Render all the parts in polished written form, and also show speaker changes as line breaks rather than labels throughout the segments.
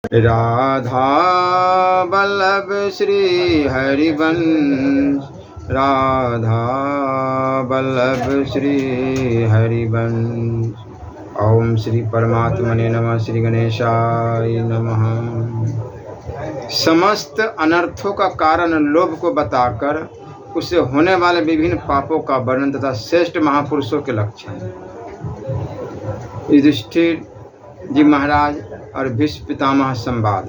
राधा वल्लभ श्री हरिवंश, राधा वल्लभ श्री हरिवंश। ओम श्री परमात्मने नमः। श्री गणेशाय नमः। समस्त अनर्थों का कारण लोभ को बताकर उससे होने वाले विभिन्न पापों का वर्णन तथा श्रेष्ठ महापुरुषों के लक्षण। युधिष्ठिर जी महाराज और भीष्म पितामह संवाद।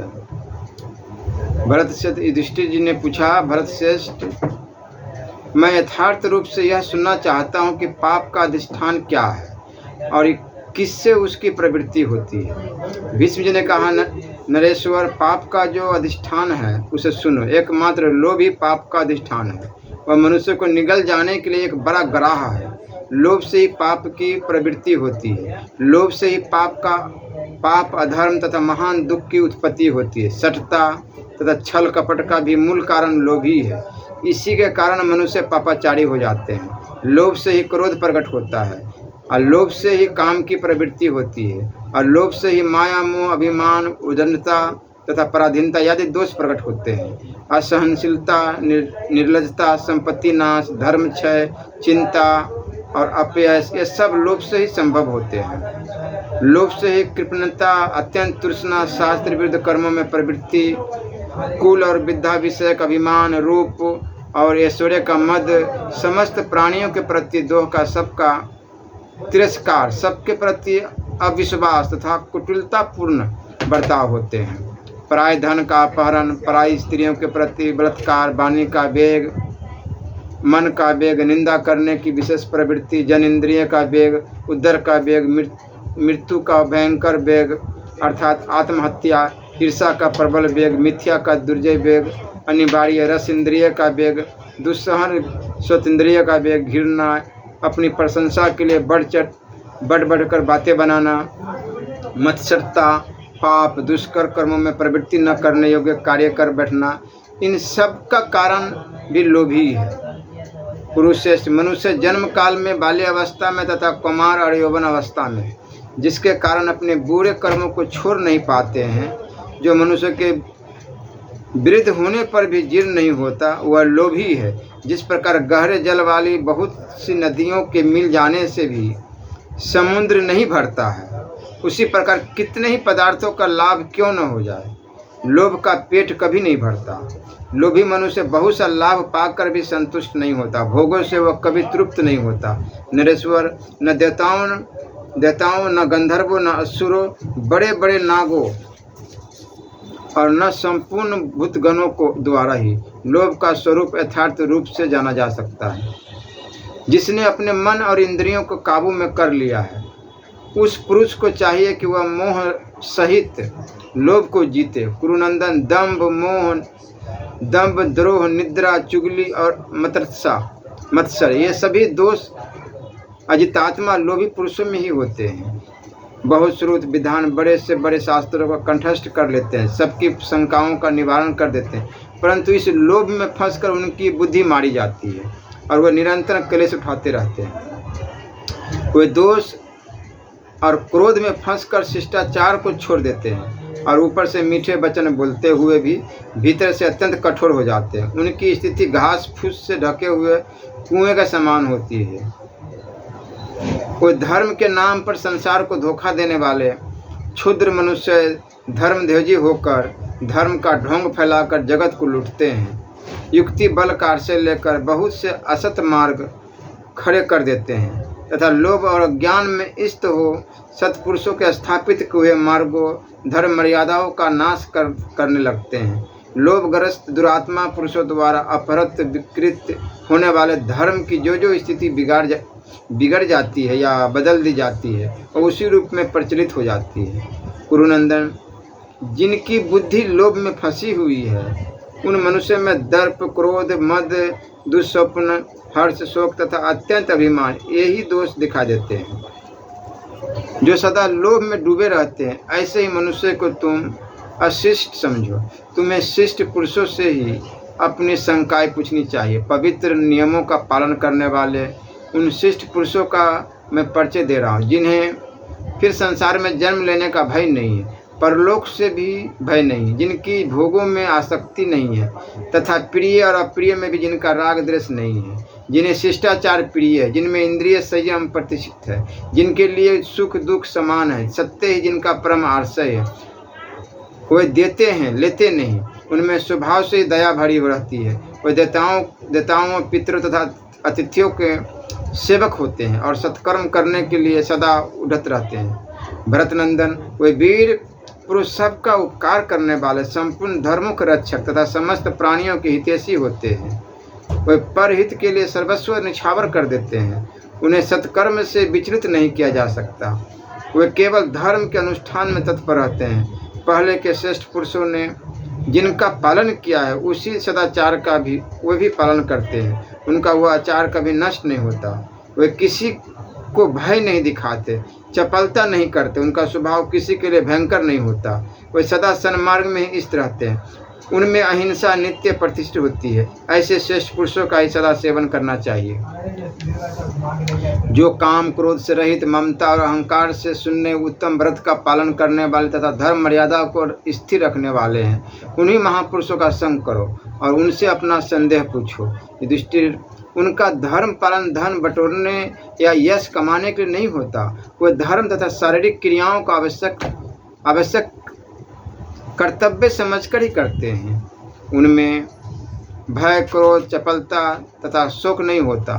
भरत से युधिष्ठिर जी ने पूछा, भरत श्रेष्ठ, मैं यथार्थ रूप से यह सुनना चाहता हूँ कि पाप का अधिष्ठान क्या है और किससे उसकी प्रवृत्ति होती है। भीष्म जी ने कहा, नरेश्वर, पाप का जो अधिष्ठान है उसे सुनो। एकमात्र लोभ ही पाप का अधिष्ठान है। वह मनुष्य को निगल जाने के लिए एक बड़ा ग्राह है। लोभ से ही पाप की प्रवृत्ति होती है। लोभ से ही पाप अधर्म तथा महान दुख की उत्पत्ति होती है। सठता तथा छल कपट का भी मूल कारण लोभ ही है। इसी के कारण मनुष्य पापाचारी हो जाते हैं। लोभ से ही क्रोध प्रकट होता है और लोभ से ही काम की प्रवृत्ति होती है और लोभ से ही माया, मोह, अभिमान, उदंडता तथा पराधीनता आदि दोष प्रकट होते हैं। असहनशीलता, निर्लजता, संपत्ति नाश, धर्म क्षय, चिंता और अपयश, ये सब लोभ से ही संभव होते हैं। लोभ से ही कृपणता, अत्यंत तृष्णा, शास्त्र विरुद्ध कर्मों में प्रवृत्ति, कुल और विद्या विषयक अभिमान, रूप और ऐश्वर्य का मद, समस्त प्राणियों के प्रति द्रोह का, सबका तिरस्कार, सबके प्रति अविश्वास तथा कुटिलतापूर्ण बर्ताव होते हैं। पराय धन का अपहरण, पराई स्त्रियों के प्रति बलात्कार, वाणी का वेग, मन का वेग, निंदा करने की विशेष प्रवृत्ति, जन इंद्रिय का वेग, उदर का वेग, मृत्यु का भयंकर वेग अर्थात आत्महत्या, ईर्षा का प्रबल वेग, मिथ्या का दुर्जय वेग, अनिवार्य रस इंद्रिय का वेग, दुस्सहन स्वतंत्रिय का वेग, घृणा, अपनी प्रशंसा के लिए बढ़ कर बातें बनाना, मत्सरता, पाप, दुष्कर कर्मों में प्रवृत्ति न करने योग्य कार्य कर बैठना, इन सब का कारण भी लोभ ही है। पुरुष मनुष्य जन्म काल में, बाल्यावस्था में तथा कुमार और यौवन अवस्था में जिसके कारण अपने बुरे कर्मों को छोड़ नहीं पाते हैं, जो मनुष्य के वृद्ध होने पर भी जीर्ण नहीं होता, वह लोभी है। जिस प्रकार गहरे जल वाली बहुत सी नदियों के मिल जाने से भी समुद्र नहीं भरता है, उसी प्रकार कितने ही पदार्थों का लाभ क्यों न हो जाए, लोभ का पेट कभी नहीं भरता। लोभी मनुष्य बहुत सा लाभ पाकर भी संतुष्ट नहीं होता, भोगों से वह कभी तृप्त नहीं होता। नरेश्वर, न देवताओं, न गंधर्वों, न असुरों, बड़े बड़े नागों और न संपूर्ण भूतगणों को द्वारा ही लोभ का स्वरूप यथार्थ रूप से जाना जा सकता है। जिसने अपने मन और इंद्रियों को काबू में कर लिया है, उस पुरुष को चाहिए कि वह मोह सहित लोभ को जीते। कुरुनंदन, दंभ, द्रोह, निद्रा, चुगली और मत्सर, ये सभी दोष अजितात्मा लोभी पुरुषों में ही होते हैं। बहुत श्रुत विधान, बड़े से बड़े शास्त्रों को कंठस्थ कर लेते हैं, सबकी शंकाओं का निवारण कर देते हैं, परंतु इस लोभ में फंसकर उनकी बुद्धि मारी जाती है और वह निरंतर क्लेश उठाते रहते हैं। वे दोष और क्रोध में फंसकर शिष्टाचार को छोड़ देते हैं और ऊपर से मीठे वचन बोलते हुए भी भीतर से अत्यंत कठोर हो जाते हैं। उनकी स्थिति घास फूस से ढके हुए कुएं का समान होती है। वो धर्म के नाम पर संसार को धोखा देने वाले क्षुद्र मनुष्य धर्मध्वजी होकर धर्म का ढोंग फैलाकर जगत को लूटते हैं। युक्ति बल का आश्रय लेकर बहुत से असत मार्ग खड़े कर देते हैं तथा लोभ और ज्ञान में इष्ट हो सत्पुरुषों के स्थापित हुए मार्गों, धर्म मर्यादाओं का नाश करने लगते हैं। लोभग्रस्त दुरात्मा पुरुषों द्वारा अपहृत विकृत होने वाले धर्म की जो स्थिति बिगड़ जाती है या बदल दी जाती है और उसी रूप में प्रचलित हो जाती है। कुरुनंदन, जिनकी बुद्धि लोभ में फंसी हुई है, उन मनुष्य में दर्प, क्रोध, मद, दुस्वप्न, हर्ष, शोक तथा अत्यंत अभिमान, यही दोष दिखा देते हैं। जो सदा लोभ में डूबे रहते हैं, ऐसे ही मनुष्य को तुम अशिष्ट समझो। तुम्हें शिष्ट पुरुषों से ही अपनी शंकाएं पूछनी चाहिए। पवित्र नियमों का पालन करने वाले उन शिष्ट पुरुषों का मैं परिचय दे रहा हूँ, जिन्हें फिर संसार में जन्म लेने का भय नहीं है। परलोक से भी भय नहीं, जिनकी भोगों में आसक्ति नहीं है तथा प्रिय और अप्रिय में भी जिनका राग द्वेष नहीं है, जिन्हें शिष्टाचार प्रिय है, जिनमें इंद्रिय संयम प्रतिष्ठित है, जिनके लिए सुख दुख समान है, सत्य ही जिनका परम आश्रय है, वे देते हैं लेते नहीं, उनमें स्वभाव से दया भरी हो रहती है, वे देवताओं पितरों तथा अतिथियों के सेवक होते हैं और सत्कर्म करने के लिए सदा उद्यत रहते हैं। भरत नंदन, वे वीर पुरुष सबका उपकार करने वाले, संपूर्ण धर्मों के रक्षक तथा समस्त प्राणियों के हितैषी होते हैं। वे परहित के लिए सर्वस्व निछावर कर देते हैं, उन्हें सत्कर्म से विचलित नहीं किया जा सकता। वे केवल धर्म के अनुष्ठान में तत्पर रहते हैं। पहले के श्रेष्ठ पुरुषों ने जिनका पालन किया है उसी सदाचार का भी वे भी पालन करते हैं, उनका वह आचार कभी नष्ट नहीं होता। वे किसी को भय नहीं दिखाते, चपलता नहीं करते, उनका स्वभाव किसी के लिए भयंकर नहीं होता। वे सदा सन्मार्ग में ही स्थित रहते हैं, उनमें अहिंसा नित्य प्रतिष्ठित होती है। ऐसे श्रेष्ठ पुरुषों का ही सदा सेवन करना चाहिए, जो काम क्रोध से रहित, ममता और अहंकार से शून्य, उत्तम व्रत का पालन करने वाले तथा धर्म मर्यादा को स्थिर रखने वाले हैं। उन्हीं महापुरुषों का संग करो और उनसे अपना संदेह पूछो। युधिष्ठिर, उनका धर्म पालन धन बटोरने या यश कमाने के लिए नहीं होता, वे धर्म तथा शारीरिक क्रियाओं का आवश्यक कर्तव्य समझकर ही करते हैं। उनमें भय क्रोध चपलता तथा शोक नहीं होता।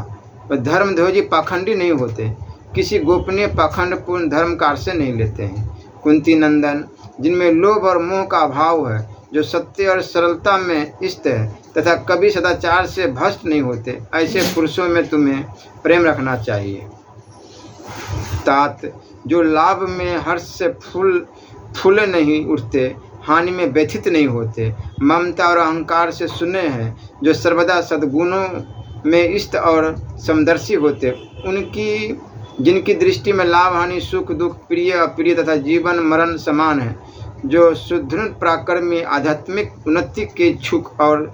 वे धर्मध्वजी पाखंडी नहीं होते, किसी गोपनीय पाखंडपूर्ण धर्म का आश्रय नहीं लेते हैं। कुंती नंदन, जिनमें लोभ और मोह का अभाव है, जो सत्य और सरलता में स्थित है तथा कभी सदाचार से भ्रष्ट नहीं होते, ऐसे पुरुषों में तुम्हें प्रेम रखना चाहिए। तात, जो लाभ में हर्ष से फूले नहीं उठते, हानि में व्यथित नहीं होते, ममता और अहंकार से शून्य हैं, जो सर्वदा सद्गुणों में स्थित और समदर्शी होते, जिनकी दृष्टि में लाभ हानि सुख दुख प्रिय अप्रिय तथा जीवन मरण समान है, जो सुदृढ़ पराक्रमी आध्यात्मिक उन्नति के इच्छुक और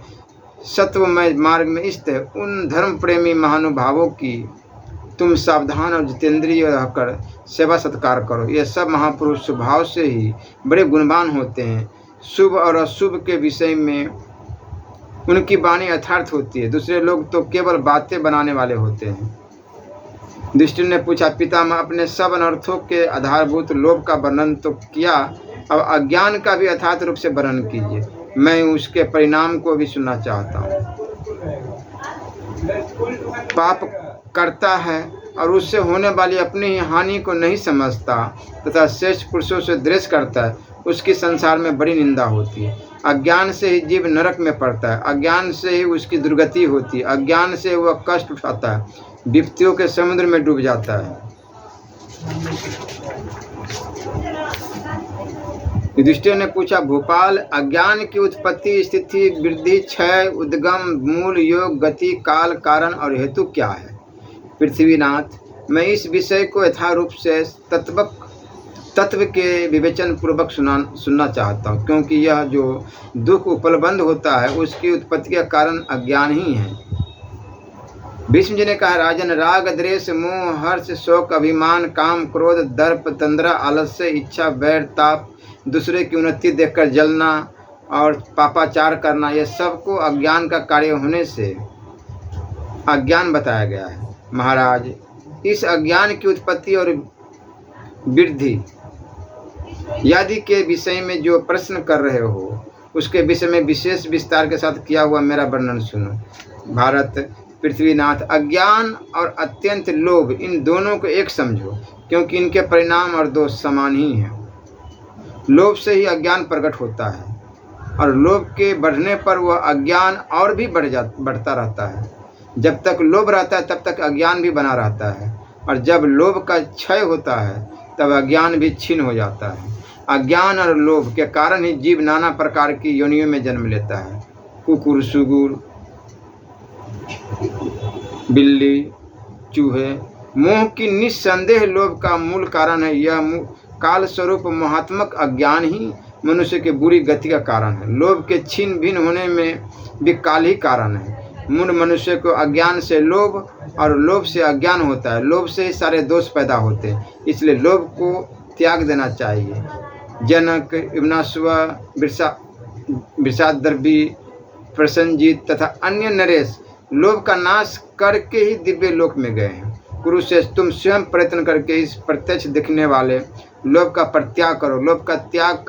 सत्वमय मार्ग में स्थित है, उन धर्म प्रेमी महानुभावों की तुम सावधान और जितेंद्रिय रहकर सेवा सत्कार करो। ये सब महापुरुष स्वभाव से ही बड़े गुणवान होते हैं। शुभ और अशुभ के विषय में उनकी वाणी यथार्थ होती है, दूसरे लोग तो केवल बातें बनाने वाले होते हैं। युधिष्ठिर ने पूछा, पितामह, अपने सब अनर्थों के आधारभूत लोभ का वर्णन तो किया, अब अज्ञान का भी यथार्थ रूप से वर्णन कीजिए, मैं उसके परिणाम को भी सुनना चाहता हूँ। पाप करता है और उससे होने वाली अपनी ही हानि को नहीं समझता तथा श्रेष्ठ पुरुषों से द्वेष करता है, उसकी संसार में बड़ी निंदा होती है। अज्ञान से ही जीव नरक में पड़ता है, अज्ञान से ही उसकी दुर्गति होती है, अज्ञान से वह कष्ट उठाता है, विपत्तियों के समुद्र में डूब जाता है। युधिष्ठिर ने पूछा, भोपाल, अज्ञान की उत्पत्ति स्थिति वृद्धि क्षय उद्गम मूल योग गति काल कारण और हेतु क्या है? पृथ्वीनाथ, मैं इस विषय को यथारूप से तत्व के विवेचन पूर्वक सुनना चाहता हूँ, क्योंकि यह जो दुख उपलब्ध होता है उसकी उत्पत्ति का कारण अज्ञान ही है। भीष्म जी ने कहा, राजन, राग द्वेष मोह हर्ष शोक अभिमान काम क्रोध दर्प तंद्रा आलस्य इच्छा वैर ताप दूसरे की उन्नति देखकर जलना और पापाचार करना, यह सबको अज्ञान का कार्य होने से अज्ञान बताया गया है। महाराज, इस अज्ञान की उत्पत्ति और वृद्धि आदि के विषय में जो प्रश्न कर रहे हो उसके विषय में विशेष विस्तार के साथ किया हुआ मेरा वर्णन सुनो। भारत, पृथ्वीनाथ, अज्ञान और अत्यंत लोभ, इन दोनों को एक समझो, क्योंकि इनके परिणाम और दोष समान ही हैं। लोभ से ही अज्ञान प्रकट होता है और लोभ के बढ़ने पर वह अज्ञान और भी बढ़ता रहता है। जब तक लोभ रहता है तब तक अज्ञान भी बना रहता है, और जब लोभ का क्षय होता है तब अज्ञान भी क्षीण हो जाता है। अज्ञान और लोभ के कारण ही जीव नाना प्रकार की योनियों में जन्म लेता है। कुकुर, सुगुर, बिल्ली, चूहे। मोह की निस्संदेह लोभ का मूल कारण है। यह काल स्वरूप मोहात्मक अज्ञान ही मनुष्य की बुरी गति का कारण है। लोभ के छीन भिन्न होने में भी काल ही कारण है। मूढ़ मनुष्य को अज्ञान से लोभ और लोभ से अज्ञान होता है। लोभ से ही सारे दोष पैदा होते हैं, इसलिए लोभ को त्याग देना चाहिए। जनक, इब्नास्व, वृषाद्रवी, प्रसन्नजीत तथा अन्य नरेश लोभ का नाश करके ही दिव्य लोक में गए हैं। कुरुश्रेष्ठ, तुम स्वयं प्रयत्न करके इस प्रत्यक्ष दिखने वाले लोभ का परित्याग करो। लोभ का त्याग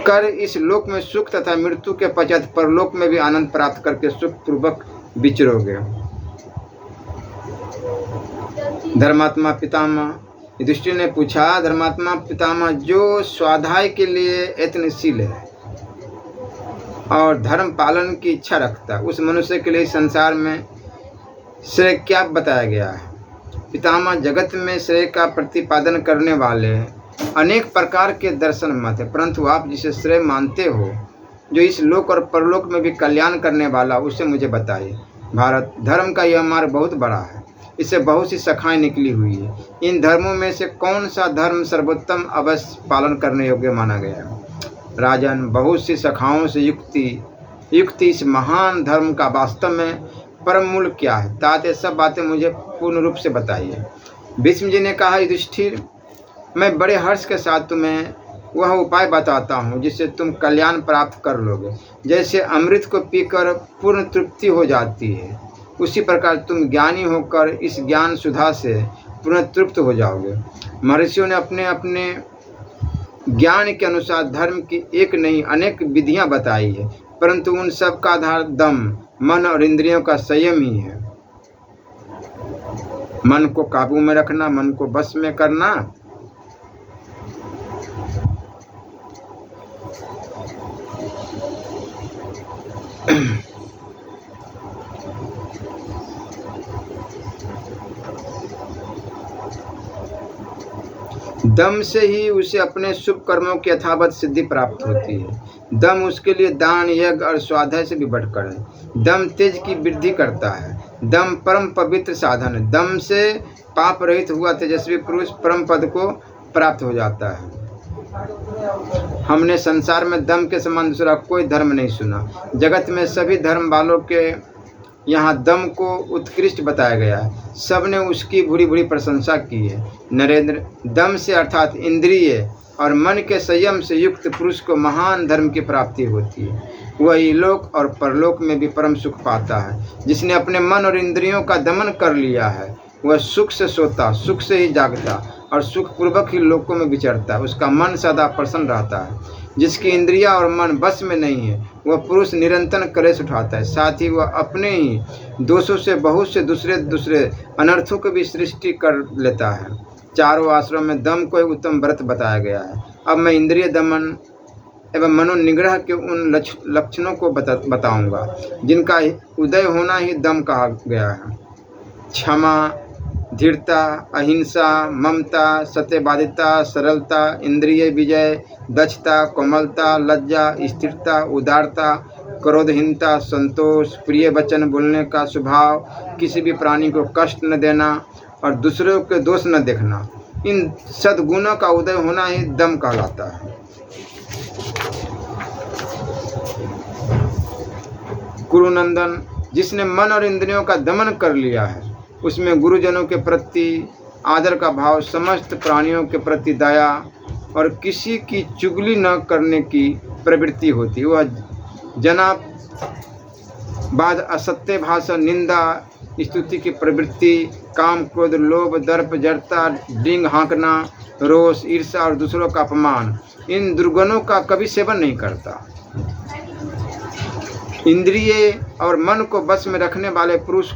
कर इस लोक में सुख तथा मृत्यु के पश्चात परलोक में भी आनंद प्राप्त करके सुख पूर्वक विचरोगे। धर्मात्मा पितामह युधिष्ठिर ने पूछा, धर्मात्मा पितामह, जो स्वाध्याय के लिए यत्नशील है और धर्म पालन की इच्छा रखता है, उस मनुष्य के लिए संसार में श्रेय क्या बताया गया है? पितामह, जगत में श्रेय का प्रतिपादन करने वाले अनेक प्रकार के दर्शन मत है, परंतु आप जिसे श्रेय मानते हो, जो इस लोक और परलोक में भी कल्याण करने वाला, उसे मुझे बताइए। भारत, धर्म का यह मार्ग बहुत बड़ा है, इससे बहुत सी शाखाएं निकली हुई है। इन धर्मों में से कौन सा धर्म सर्वोत्तम अवश्य पालन करने योग्य माना गया है? राजन, बहुत सी शाखाओं से युक्त इस महान धर्म का वास्तव में परम मूल क्या है? तात, सब बातें मुझे पूर्ण रूप से बताइए। भीष्म जी ने कहा, युधिष्ठिर, मैं बड़े हर्ष के साथ तुम्हें वह उपाय बताता हूँ जिससे तुम कल्याण प्राप्त कर लोगे। जैसे अमृत को पीकर पूर्ण तृप्ति हो जाती है, उसी प्रकार तुम ज्ञानी होकर इस ज्ञान सुधा से पूर्ण तृप्त हो जाओगे। महर्षियों ने अपने अपने ज्ञान के अनुसार धर्म की एक नहीं अनेक विधियां बताई है, परंतु उन सब का आधार दम, मन और इंद्रियों का संयम ही है। मन को काबू में रखना, मन को बस में करना, दम से ही उसे अपने शुभ कर्मों की यथावत सिद्धि प्राप्त होती है। दम उसके लिए दान, यज्ञ और स्वाध्याय से भी बढ़कर है। दम तेज की वृद्धि करता है। दम परम पवित्र साधन है। दम से पाप रहित हुआ तेजस्वी पुरुष परम पद को प्राप्त हो जाता है। हमने संसार में दम के समान दूसरा कोई धर्म नहीं सुना। जगत में सभी धर्म वालों के यहाँ दम को उत्कृष्ट बताया गया है। सबने उसकी बुरी बुरी प्रशंसा की है। नरेंद्र, दम से अर्थात इंद्रिय और मन के संयम से युक्त पुरुष को महान धर्म की प्राप्ति होती है। वह इलोक और परलोक में भी परम सुख पाता है। जिसने अपने मन और इंद्रियों का दमन कर लिया है, वह सुख से सोता, सुख से ही जागता और सुखपूर्वक ही लोकों में विचरता है। उसका मन सदा प्रसन्न रहता है। जिसकी इंद्रिया और मन बस में नहीं है, वह पुरुष निरंतर कलेश उठाता है। साथ ही वह अपने ही दोषों से बहुत से दूसरे अनर्थों को भी सृष्टि कर लेता है। चारों आश्रम में दम को एक उत्तम व्रत बताया गया है। अब मैं इंद्रिय दमन एवं मनोनिग्रह के उन लक्षणों को बताऊंगा जिनका उदय होना ही दम कहा गया है। क्षमा, धीरता, अहिंसा, ममता, सत्यवादिता, सरलता, इंद्रिय विजय, दक्षता, कोमलता, लज्जा, स्थिरता, उदारता, क्रोधहीनता, संतोष, प्रिय वचन बोलने का स्वभाव, किसी भी प्राणी को कष्ट न देना और दूसरों के दोष न देखना, इन सद्गुणों का उदय होना ही दम कहलाता है। गुरुनंदन, जिसने मन और इंद्रियों का दमन कर लिया है, उसमें गुरुजनों के प्रति आदर का भाव, समस्त प्राणियों के प्रति दया और किसी की चुगली न करने की प्रवृत्ति होती। वह जनाबाद, असत्य भाषण, निंदा, स्तुति की प्रवृत्ति, काम, क्रोध, लोभ, दर्प, जड़ता, डिंग हाँकना, रोष, ईर्ष्या और दूसरों का अपमान, इन दुर्गुणों का कभी सेवन नहीं करता। इंद्रिय और मन को बस में रखने वाले पुरुष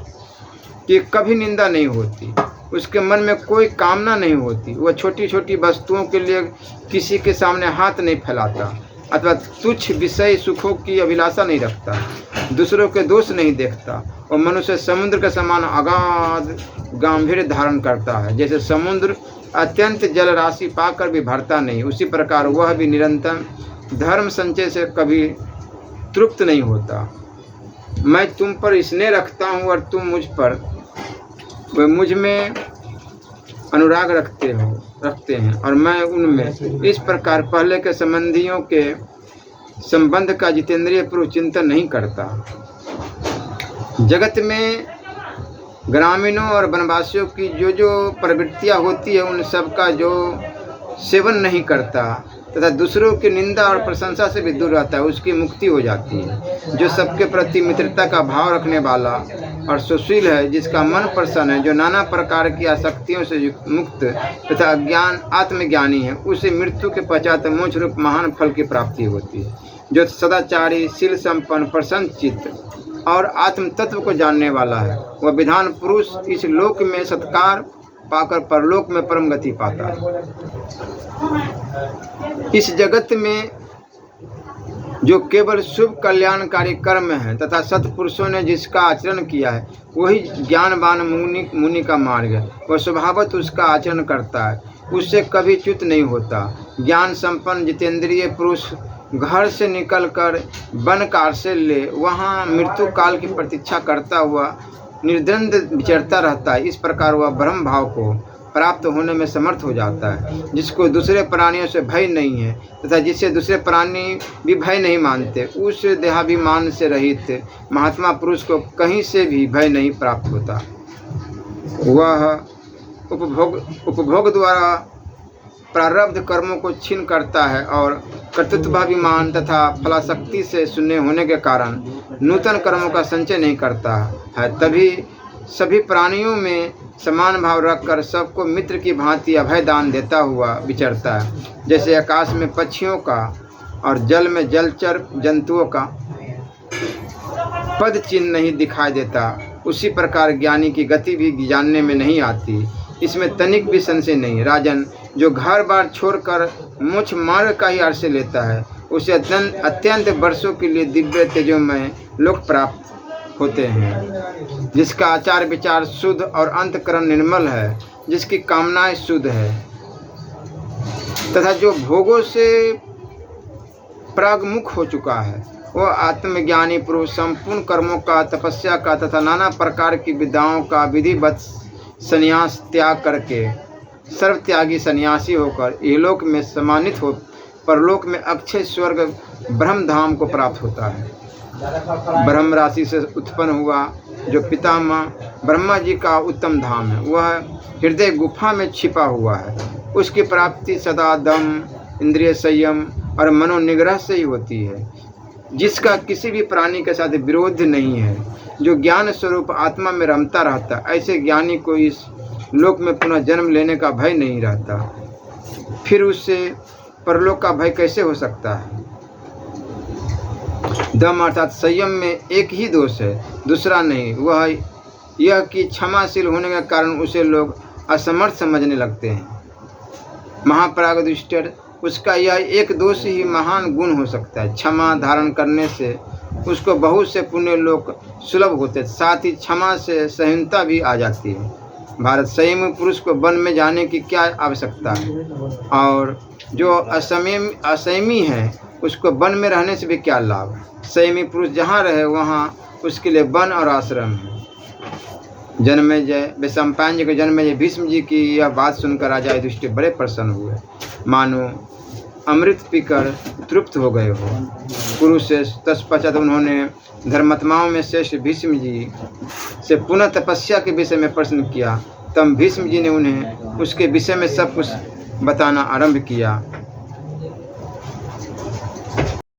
की कभी निंदा नहीं होती। उसके मन में कोई कामना नहीं होती। वह छोटी छोटी वस्तुओं के लिए किसी के सामने हाथ नहीं फैलाता अथवा तुच्छ विषय सुखों की अभिलाषा नहीं रखता। दूसरों के दोष नहीं देखता और मनुष्य समुद्र के समान अगाध गंभीर धारण करता है। जैसे समुद्र अत्यंत जल राशि पाकर भी भरता नहीं, उसी प्रकार वह भी निरंतर धर्म संचय से कभी तृप्त नहीं होता। मैं तुम पर स्नेह रखता हूँ और तुम मुझ में अनुराग रखते हैं और मैं उनमें। इस प्रकार पहले के संबंधियों के संबंध का जितेंद्रिय पुरुष चिंतन नहीं करता। जगत में ग्रामीणों और वनवासियों की जो प्रवृत्तियाँ होती है, उन सब का जो सेवन नहीं करता तथा दूसरों की निंदा और प्रशंसा से भी दूर रहता है, उसकी मुक्ति हो जाती है। जो सबके प्रति मित्रता का भाव रखने वाला और सुशील है, जिसका मन प्रसन्न है, जो नाना प्रकार की आसक्तियों से मुक्त तथा अज्ञान आत्मज्ञानी है, उसे मृत्यु के पश्चात मोक्ष रूप महान फल की प्राप्ति होती है। जो सदाचारी, शील संपन्न, प्रसन्न चित्त और आत्म तत्व को जानने वाला है, वह विधान पुरुष इस लोक में सत्कार पाकर परलोक में परम गति पाता है। इस जगत में जो केवल शुभ कल्याणकारी कर्म है तथा सत्पुरुषों ने जिसका आचरण किया है, वही ज्ञानवान मुनि का मार्ग है। वह स्वभावतः उसका आचरण करता है, उससे कभी च्युत नहीं होता। ज्ञान संपन्न जितेंद्रिय पुरुष घर से निकलकर वन कार से ले वहाँ मृत्यु काल की प्रतीक्षा करता हुआ निर्द्वंद विचरता रहता है। इस प्रकार वह ब्रह्म भाव को प्राप्त होने में समर्थ हो जाता है, जिसको दूसरे प्राणियों से भय नहीं है तथा जिससे दूसरे प्राणी भी भय नहीं मानते। उस देहाभिमान से रहित महात्मा पुरुष को कहीं से भी भय नहीं प्राप्त होता। वह उपभोग द्वारा प्रारब्ध कर्मों को छीन करता है और कर्तृत्वाभिमान तथा फलाशक्ति से शून्य होने के कारण नूतन कर्मों का संचय नहीं करता है। तभी सभी प्राणियों में समान भाव रखकर सबको मित्र की भांति अभय दान देता हुआ विचरता है। जैसे आकाश में पक्षियों का और जल में जलचर जंतुओं का पद चिन्ह नहीं दिखाई देता, उसी प्रकार ज्ञानी की गति भी जानने में नहीं आती। इसमें तनिक भी संशय नहीं। राजन, जो घर बार छोड़कर मोक्ष मार्ग का ही आश्रय लेता है, उसे अत्यंत वर्षों के लिए दिव्य तेजोमय लोक प्राप्त होते हैं। जिसका आचार विचार शुद्ध और अंतःकरण निर्मल है, जिसकी कामनाएं शुद्ध है तथा जो भोगों से प्रागमुख हो चुका है, वह आत्मज्ञानी पुरुष संपूर्ण कर्मों का, तपस्या का तथा नाना प्रकार की विद्याओं का विधिवत संन्यास त्याग करके सर्वत्यागी सन्यासी होकर इहलोक में सम्मानित हो परलोक में अक्षय स्वर्ग ब्रह्म धाम को प्राप्त होता है। ब्रह्म राशि से उत्पन्न हुआ जो पितामह ब्रह्मा जी का उत्तम धाम है, वह हृदय गुफा में छिपा हुआ है। उसकी प्राप्ति सदा दम, इंद्रिय संयम और मनोनिग्रह से ही होती है, जिसका किसी भी प्राणी के साथ विरोध नहीं है, जो ज्ञान स्वरूप आत्मा में रमता रहता। ऐसे ज्ञानी को इस लोक में पुनः जन्म लेने का भय नहीं रहता। फिर उससे परलोक का भय कैसे हो सकता है? दम अर्थात संयम में एक ही दोष है, दूसरा नहीं। वह यह कि क्षमाशील होने के कारण उसे लोग असमर्थ समझने लगते हैं। महापरागदुष्टर, उसका यह एक दोष ही महान गुण हो सकता है। क्षमा धारण करने से उसको बहुत से पुण्य लोग सुलभ होते, साथ ही क्षमा से संहिता भी आ जाती है। भारत, संयमी पुरुष को वन में जाने की क्या आवश्यकता है, और जो असंयमी है उसको वन में रहने से भी क्या लाभ। संयमी पुरुष जहाँ रहे वहाँ उसके लिए वन और आश्रम है। जन्मेजय, वैशंपायन जी के जन्मेजय भीष्म जी की यह बात सुनकर राजा युधिष्ठिर बड़े प्रसन्न हुए, मानो अमृत पीकर तृप्त हो गए हो। पुरुष से तत्पश्चात उन्होंने धर्मात्माओं में श्रेष्ठ भीष्म जी से पुनः तपस्या के विषय में प्रश्न किया। तब भीष्म जी ने उन्हें उसके विषय में सब कुछ बताना आरंभ किया।